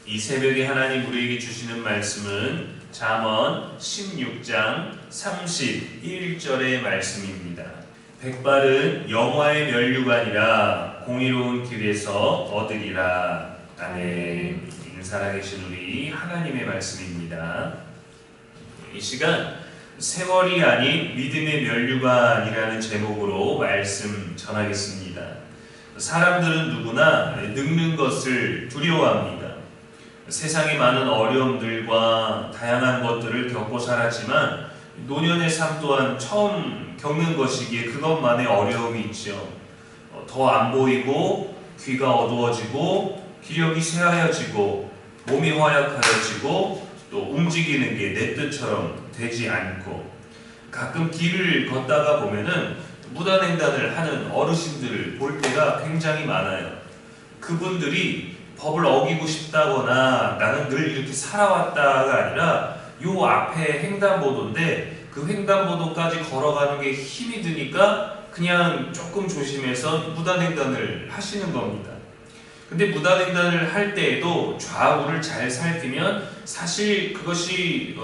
이 새벽에 하나님 우리에게 주시는 말씀은 잠언 16장 31절의 말씀입니다. 백발은 영화의 면류관이라 공의로운 길에서 얻으리라. 아멘. 살아계신 우리 하나님의 말씀입니다. 이 시간 세월이 아닌 믿음의 면류관이라는 제목으로 말씀 전하겠습니다. 사람들은 누구나 늙는 것을 두려워합니다. 세상의 많은 어려움들과 다양한 것들을 겪고 살았지만 노년의 삶 또한 처음 겪는 것이기에 그것만의 어려움이 있죠. 더 안 보이고 귀가 어두워지고 기력이 쇠하여지고 몸이 허약하여지고 또 움직이는 게 내 뜻처럼 되지 않고 가끔 길을 걷다가 보면은 무단횡단을 하는 어르신들을 볼 때가 굉장히 많아요. 그분들이 법을 어기고 싶다거나 나는 늘 이렇게 살아왔다가 아니라 요 앞에 횡단보도인데 그 횡단보도까지 걸어가는 게 힘이 드니까 그냥 조금 조심해서 무단횡단을 하시는 겁니다. 근데 무단횡단을 할 때에도 좌우를 잘 살피면 사실 그것이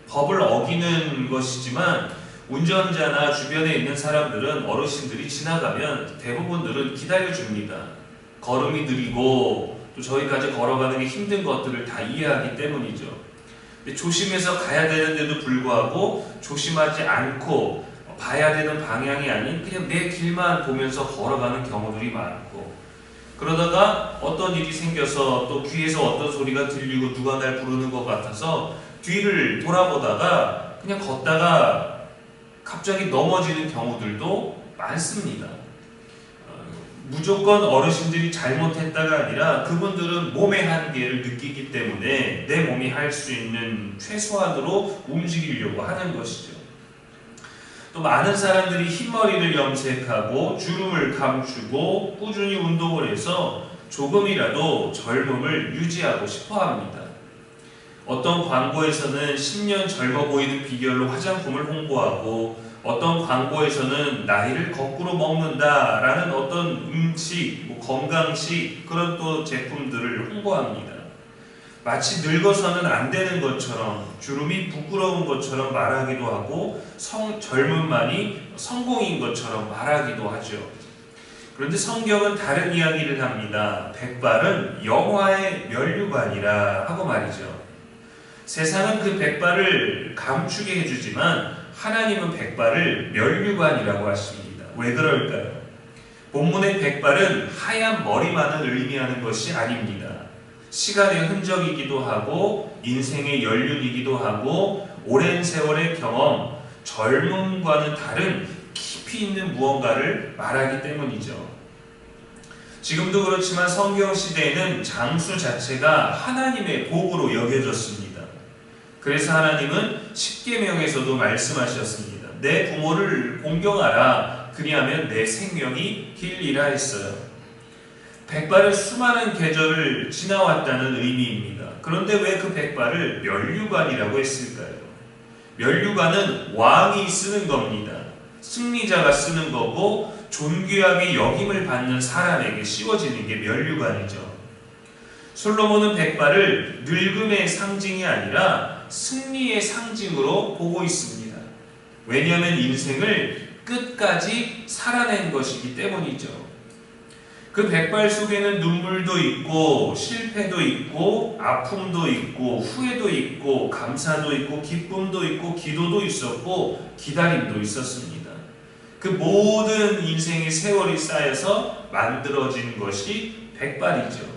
법을 어기는 것이지만 운전자나 주변에 있는 사람들은 어르신들이 지나가면 대부분들은 기다려줍니다. 걸음이 느리고 또 저희까지 걸어가는 게 힘든 것들을 다 이해하기 때문이죠. 근데 조심해서 가야 되는데도 불구하고 조심하지 않고 봐야 되는 방향이 아닌 그냥 내 길만 보면서 걸어가는 경우들이 많고 그러다가 어떤 일이 생겨서 또 귀에서 어떤 소리가 들리고 누가 날 부르는 것 같아서 뒤를 돌아보다가 그냥 걷다가 갑자기 넘어지는 경우들도 많습니다. 무조건 어르신들이 잘못했다가 아니라 그분들은 몸의 한계를 느끼기 때문에 내 몸이 할 수 있는 최소한으로 움직이려고 하는 것이죠. 또 많은 사람들이 흰머리를 염색하고 주름을 감추고 꾸준히 운동을 해서 조금이라도 젊음을 유지하고 싶어 합니다. 어떤 광고에서는 10년 젊어 보이는 비결로 화장품을 홍보하고 어떤 광고에서는 나이를 거꾸로 먹는다라는 어떤 음식, 건강식 그런 또 제품들을 홍보합니다. 마치 늙어서는 안 되는 것처럼 주름이 부끄러운 것처럼 말하기도 하고 젊음만이 성공인 것처럼 말하기도 하죠. 그런데 성경은 다른 이야기를 합니다. 백발은 영화의 면류관이라 하고 말이죠. 세상은 그 백발을 감추게 해주지만 하나님은 백발을 면류관이라고 하십니다. 왜 그럴까요? 본문의 백발은 하얀 머리만을 의미하는 것이 아닙니다. 시간의 흔적이기도 하고 인생의 연륜이기도 하고 오랜 세월의 경험, 젊음과는 다른 깊이 있는 무언가를 말하기 때문이죠. 지금도 그렇지만 성경 시대에는 장수 자체가 하나님의 복으로 여겨졌습니다. 그래서 하나님은 십계명에서도 말씀하셨습니다. 내 부모를 공경하라 그리하면 내 생명이 길리라 했어요. 백발은 수많은 계절을 지나왔다는 의미입니다. 그런데 왜 그 백발을 면류관이라고 했을까요? 면류관은 왕이 쓰는 겁니다. 승리자가 쓰는 거고 존귀하게 역임을 받는 사람에게 씌워지는 게 면류관이죠. 솔로몬은 백발을 늙음의 상징이 아니라 승리의 상징으로 보고 있습니다. 왜냐하면 인생을 끝까지 살아낸 것이기 때문이죠. 그 백발 속에는 눈물도 있고 실패도 있고 아픔도 있고 후회도 있고 감사도 있고 기쁨도 있고 기도도 있었고 기다림도 있었습니다. 그 모든 인생의 세월이 쌓여서 만들어진 것이 백발이죠.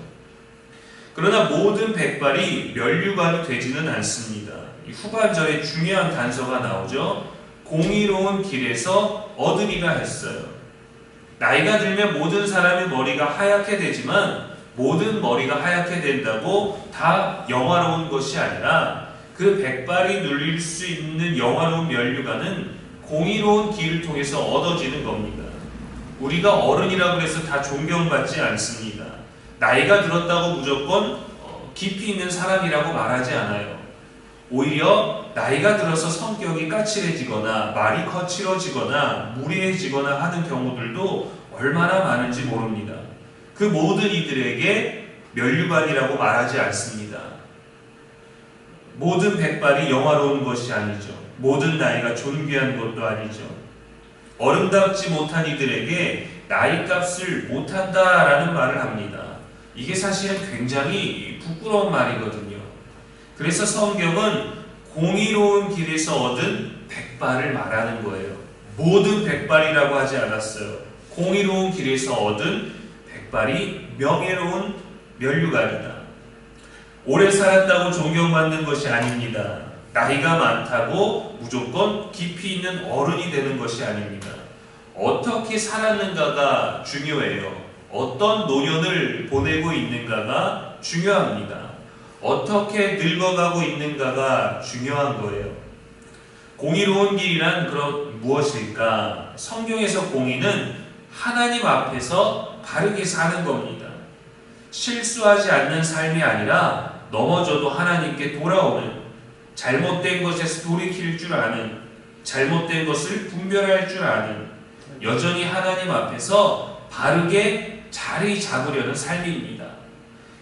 그러나 모든 백발이 면류관이 되지는 않습니다. 후반절에 중요한 단서가 나오죠. 공의로운 길에서 얻으리라 했어요. 나이가 들면 모든 사람의 머리가 하얗게 되지만 모든 머리가 하얗게 된다고 다 영화로운 것이 아니라 그 백발이 눌릴 수 있는 영화로운 면류관은 공의로운 길을 통해서 얻어지는 겁니다. 우리가 어른이라고 해서 다 존경받지 않습니다. 나이가 들었다고 무조건 깊이 있는 사람이라고 말하지 않아요. 오히려 나이가 들어서 성격이 까칠해지거나 말이 거칠어지거나 무례해지거나 하는 경우들도 얼마나 많은지 모릅니다. 그 모든 이들에게 면류관이라고 말하지 않습니다. 모든 백발이 영화로운 것이 아니죠. 모든 나이가 존귀한 것도 아니죠. 어른답지 못한 이들에게 나이값을 못한다라는 말을 합니다. 이게 사실은 굉장히 부끄러운 말이거든요. 그래서 성경은 공의로운 길에서 얻은 백발을 말하는 거예요. 모든 백발이라고 하지 않았어요. 공의로운 길에서 얻은 백발이 명예로운 면류관이다. 오래 살았다고 존경받는 것이 아닙니다. 나이가 많다고 무조건 깊이 있는 어른이 되는 것이 아닙니다. 어떻게 살았는가가 중요해요. 어떤 노년을 보내고 있는가가 중요합니다. 어떻게 늙어가고 있는가가 중요한 거예요. 공의로운 길이란 그럼 무엇일까? 성경에서 공의는 하나님 앞에서 바르게 사는 겁니다. 실수하지 않는 삶이 아니라 넘어져도 하나님께 돌아오는, 잘못된 것에서 돌이킬 줄 아는, 잘못된 것을 분별할 줄 아는, 여전히 하나님 앞에서 바르게 자리 잡으려는 삶입니다.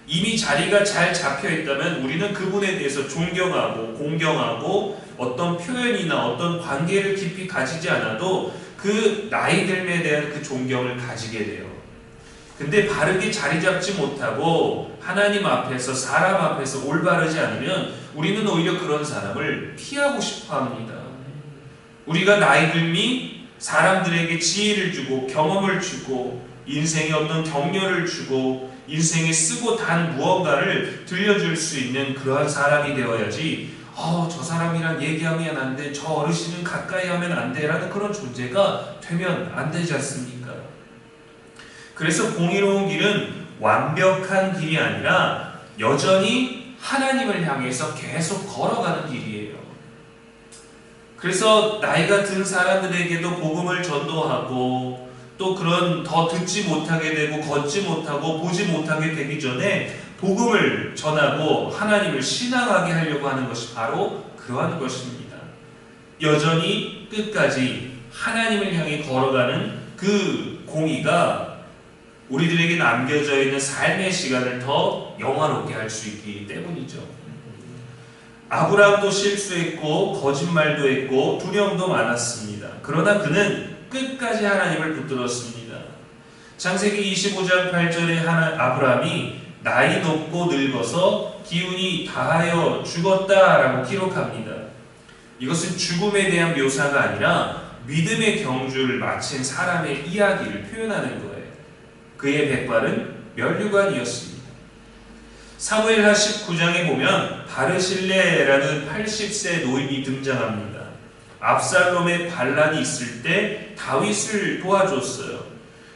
이미 자리가 잘 잡혀 있다면 우리는 그분에 대해서 존경하고 공경하고 어떤 표현이나 어떤 관계를 깊이 가지지 않아도 그 나이 들에 대한 그 존경을 가지게 돼요. 근데 바르게 자리 잡지 못하고 하나님 앞에서 사람 앞에서 올바르지 않으면 우리는 오히려 그런 사람을 피하고 싶어 합니다. 우리가 나이 들미 사람들에게 지혜를 주고 경험을 주고 인생에 어떤 격려를 주고 인생에 쓰고 단 무언가를 들려줄 수 있는 그러한 사람이 되어야지 저 사람이랑 얘기하면 안 돼, 저 어르신은 가까이 하면 안 돼 라는 그런 존재가 되면 안 되지 않습니까? 그래서 공의로운 길은 완벽한 길이 아니라 여전히 하나님을 향해서 계속 걸어가는 길이에요. 그래서 나이가 든 사람들에게도 복음을 전도하고 또 그런 더 듣지 못하게 되고 걷지 못하고 보지 못하게 되기 전에 복음을 전하고 하나님을 신앙하게 하려고 하는 것이 바로 그러한 것입니다. 여전히 끝까지 하나님을 향해 걸어가는 그 공의가 우리들에게 남겨져 있는 삶의 시간을 더 영화롭게 할 수 있기 때문이죠. 아브라함도 실수했고 거짓말도 했고 두려움도 많았습니다. 그러나 그는 끝까지 하나님을 붙들었습니다. 창세기 25장 8절에 아브라함이 나이 높고 늙어서 기운이 다하여 죽었다라고 기록합니다. 이것은 죽음에 대한 묘사가 아니라 믿음의 경주를 마친 사람의 이야기를 표현하는 거예요. 그의 백발은 면류관이었습니다. 사무엘하 19장에 보면 바르실레라는 80세 노인이 등장합니다. 압살롬의 반란이 있을 때 다윗을 도와줬어요.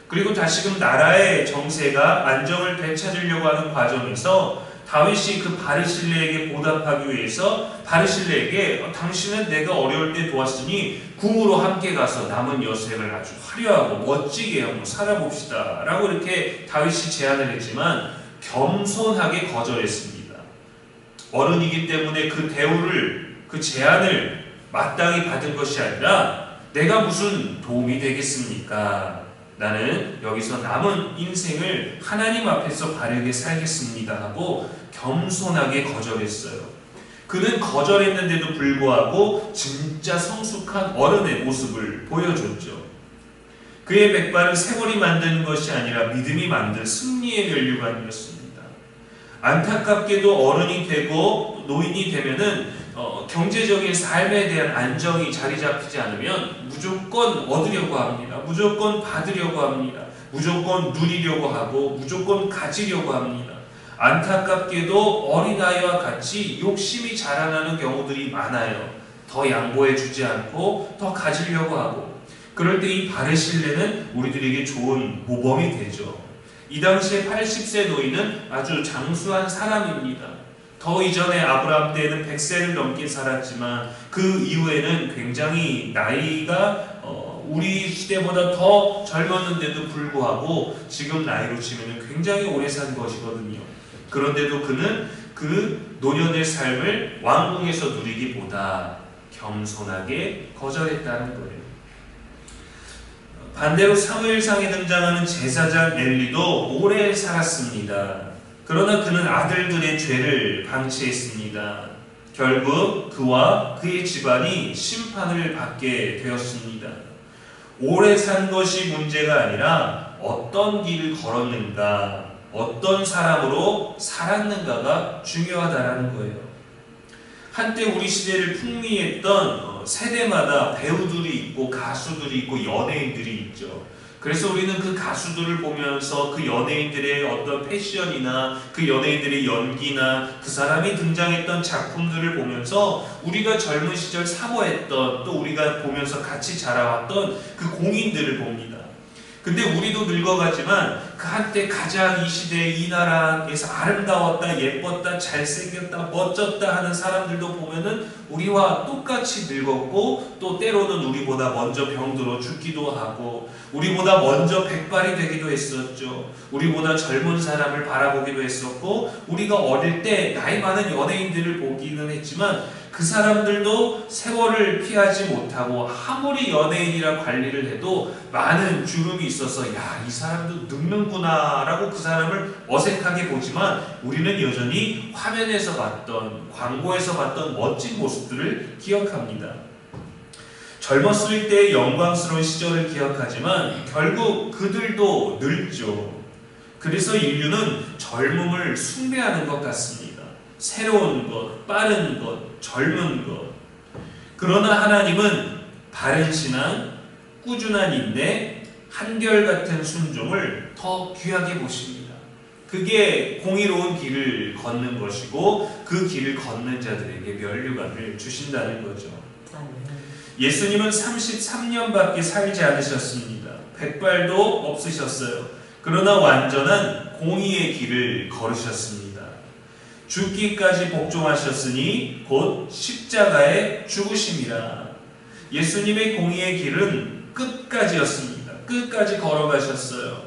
그리고 다시금 나라의 정세가 안정을 되찾으려고 하는 과정에서 다윗이 그 바르실레에게 보답하기 위해서 바르실레에게 당신은 내가 어려울 때 도왔으니 궁으로 함께 가서 남은 여생을 아주 화려하고 멋지게 한번 살아봅시다 라고 이렇게 다윗이 제안을 했지만 겸손하게 거절했습니다. 어른이기 때문에 그 대우를, 그 제안을 마땅히 받은 것이 아니라 내가 무슨 도움이 되겠습니까? 나는 여기서 남은 인생을 하나님 앞에서 바르게 살겠습니다 하고 겸손하게 거절했어요. 그는 거절했는데도 불구하고 진짜 성숙한 어른의 모습을 보여줬죠. 그의 백발은 세월이 만드는 것이 아니라 믿음이 만든 승리의 면류관이었습니다. 안타깝게도 어른이 되고 노인이 되면은 경제적인 삶에 대한 안정이 자리 잡히지 않으면 무조건 얻으려고 합니다. 무조건 받으려고 합니다. 무조건 누리려고 하고 무조건 가지려고 합니다. 안타깝게도 어린아이와 같이 욕심이 자라나는 경우들이 많아요. 더 양보해 주지 않고 더 가지려고 하고. 그럴 때 이 바르실레는 우리들에게 좋은 모범이 되죠. 이 당시에 80세 노인은 아주 장수한 사람입니다. 더 이전에 아브라함 때에는 100세를 넘게 살았지만 그 이후에는 굉장히 나이가 우리 시대보다 더 젊었는데도 불구하고 지금 나이로 치면 굉장히 오래 산 것이거든요. 그런데도 그는 그 노년의 삶을 왕궁에서 누리기보다 겸손하게 거절했다는 거예요. 반대로 사무엘상에 등장하는 제사장 엘리도 오래 살았습니다. 그러나 그는 아들들의 죄를 방치했습니다. 결국 그와 그의 집안이 심판을 받게 되었습니다. 오래 산 것이 문제가 아니라 어떤 길을 걸었는가, 어떤 사람으로 살았는가가 중요하다는 거예요. 한때 우리 시대를 풍미했던 세대마다 배우들이 있고 가수들이 있고 연예인들이 있죠. 그래서 우리는 그 가수들을 보면서 그 연예인들의 어떤 패션이나 그 연예인들의 연기나 그 사람이 등장했던 작품들을 보면서 우리가 젊은 시절 사모했던, 또 우리가 보면서 같이 자라왔던 그 공인들을 봅니다. 근데 우리도 늙어가지만 그 한때 가장 이 시대 이 나라에서 아름다웠다, 예뻤다, 잘생겼다, 멋졌다 하는 사람들도 보면은 우리와 똑같이 늙었고, 또 때로는 우리보다 먼저 병들어 죽기도 하고, 우리보다 먼저 백발이 되기도 했었죠. 우리보다 젊은 사람을 바라보기도 했었고, 우리가 어릴 때 나이 많은 연예인들을 보기는 했지만 그 사람들도 세월을 피하지 못하고 아무리 연예인이라 관리를 해도 많은 주름이 있어서 야, 이 사람도 늙는구나 라고 그 사람을 어색하게 보지만 우리는 여전히 화면에서 봤던, 광고에서 봤던 멋진 모습들을 기억합니다. 젊었을 때의 영광스러운 시절을 기억하지만 결국 그들도 늙죠. 그래서 인류는 젊음을 숭배하는 것 같습니다. 새로운 것, 빠른 것, 젊은 것. 그러나 하나님은 바른 신앙, 꾸준한 인내, 한결같은 순종을 더 귀하게 보십니다. 그게 공의로운 길을 걷는 것이고 그 길을 걷는 자들에게 면류관을 주신다는 거죠. 예수님은 33년밖에 살지 않으셨습니다. 백발도 없으셨어요. 그러나 완전한 공의의 길을 걸으셨습니다. 죽기까지 복종하셨으니 곧 십자가에 죽으심이라. 예수님의 공의의 길은 끝까지였습니다. 끝까지 걸어가셨어요.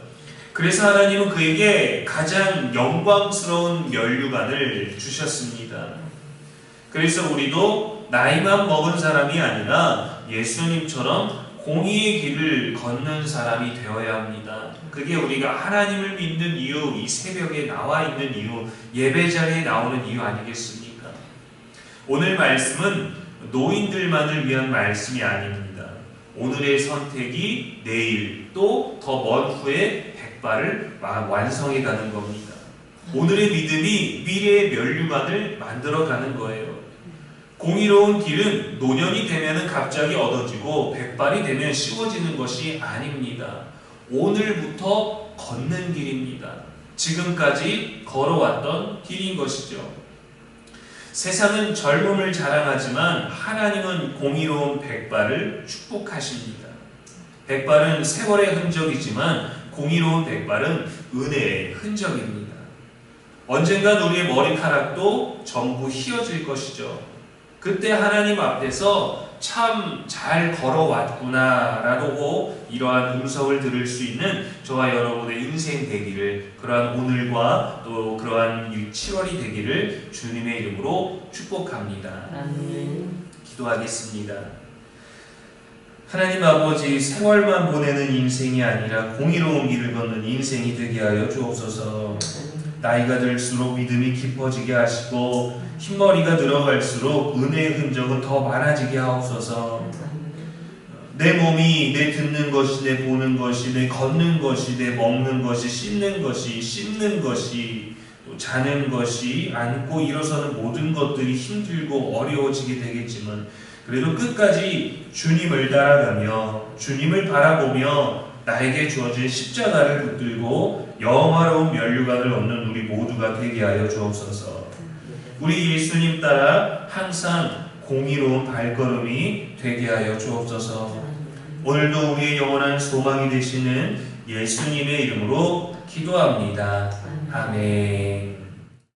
그래서 하나님은 그에게 가장 영광스러운 면류관을 주셨습니다. 그래서 우리도 나이만 먹은 사람이 아니라 예수님처럼 공의의 길을 걷는 사람이 되어야 합니다. 그게 우리가 하나님을 믿는 이유, 이 새벽에 나와 있는 이유, 예배 자리에 나오는 이유 아니겠습니까? 오늘 말씀은 노인들만을 위한 말씀이 아닙니다. 오늘의 선택이 내일 또 더 먼 후에 백발을 완성해 가는 겁니다. 오늘의 믿음이 미래의 면류관을 만들어가는 거예요. 공의로운 길은 노년이 되면 갑자기 얻어지고 백발이 되면 쉬워지는 것이 아닙니다. 오늘부터 걷는 길입니다. 지금까지 걸어왔던 길인 것이죠. 세상은 젊음을 자랑하지만 하나님은 공의로운 백발을 축복하십니다. 백발은 세월의 흔적이지만 공의로운 백발은 은혜의 흔적입니다. 언젠간 우리의 머리카락도 전부 휘어질 것이죠. 그때 하나님 앞에서 참 잘 걸어왔구나 라고 이러한 음성을 들을 수 있는 저와 여러분의 인생 되기를, 그러한 오늘과 또 그러한 7월이 되기를 주님의 이름으로 축복합니다. 기도하겠습니다. 하나님 아버지, 세월만 보내는 인생이 아니라 공의로운 길을 걷는 인생이 되게 하여 주옵소서. 나이가 들수록 믿음이 깊어지게 하시고 흰머리가 늘어갈수록 은혜의 흔적은 더 많아지게 하옵소서. 내 몸이 내 듣는 것이, 내 보는 것이, 내 걷는 것이, 내 먹는 것이, 씻는 것이, 씹는 것이, 또 자는 것이, 앉고 일어서는 모든 것들이 힘들고 어려워지게 되겠지만 그래도 끝까지 주님을 따라가며 주님을 바라보며 나에게 주어진 십자가를 붙들고 영화로운 면류관을 얻는 우리 모두가 되게 하여 주옵소서. 우리 예수님 따라 항상 공의로운 발걸음이 되게 하여 주옵소서. 오늘도 우리의 영원한 소망이 되시는 예수님의 이름으로 기도합니다. 아멘.